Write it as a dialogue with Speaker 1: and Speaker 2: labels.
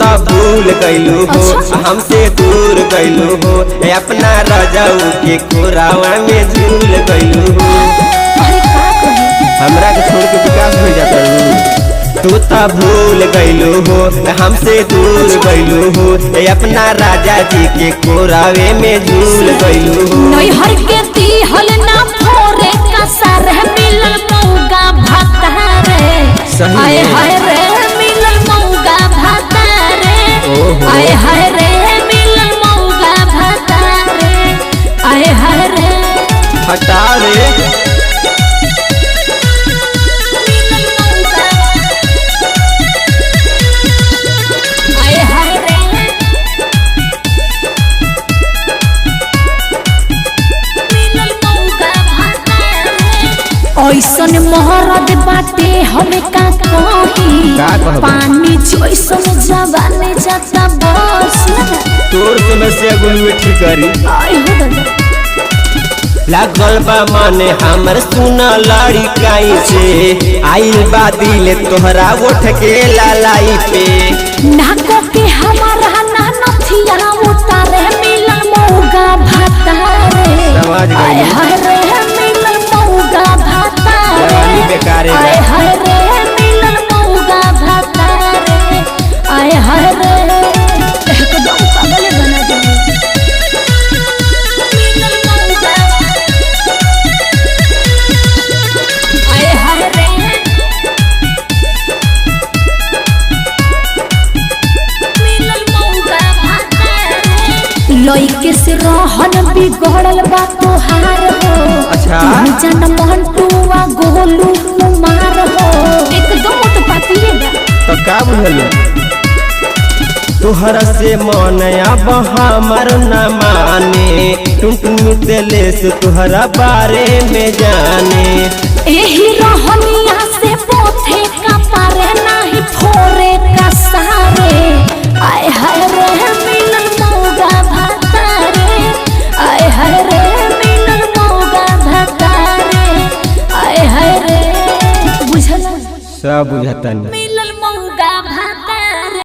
Speaker 1: तो भूल गइलू हो, हमसे दूर गइलू हो, अपना रजाऊ के कोरावा में झूल गइलू हो। हमरा के छोड़ के विकास हो जाता तू तो भूल गइलू हो, हमसे दूर गइलू हो, अपना राजा जी के कोरावे में झूल गइलू हो।
Speaker 2: नैहर के दिहल ना फोरे कसर मिलल मौगा भातारे, आए हाय रे मिलल मौगा भातारे, आए हाय रे मिलल मौगा भातारे, आए हाय रे
Speaker 1: हटा रे
Speaker 2: ऐसन मोहरत बाटे हमें का कही, पानी जैसन जवानी जाता बस
Speaker 1: तोर समस्या गुलवे ठीक करी लागल बा माने हमर सुना लड़ी काई से आइल बा दिल तोहरा उठ के लालाई पे
Speaker 2: नाको के हमारा ना नथिया उतारे मिलन मौगा भातारे, आए हाय रे मिलन मौगा भातारे,
Speaker 1: बेकार
Speaker 2: आए हाय रे मिलन मौगा भातारे, आए हाय रे एकदम पागल बना दे मिलन मौगा, आए हाय रे मिलन मौगा भातारे। लइके से रहन बिगड़ल बा तोहार हो, जन मंटुआ गोलू कुमार हो, एकदम तो पातिए बा
Speaker 1: तो का बुझल तोहरा से मन अब हमर न माने, टुनटुन दिले से तोहरा बारे में जाने,
Speaker 2: एही रहनिया से पोथे का पारे नाही फोरे का सारे, आए हाय रे मिलन मौगा भातारे, आए हाय रे मिलन मौगा भातारे, आए हाय रे बुझला
Speaker 1: सब बुझता नहीं।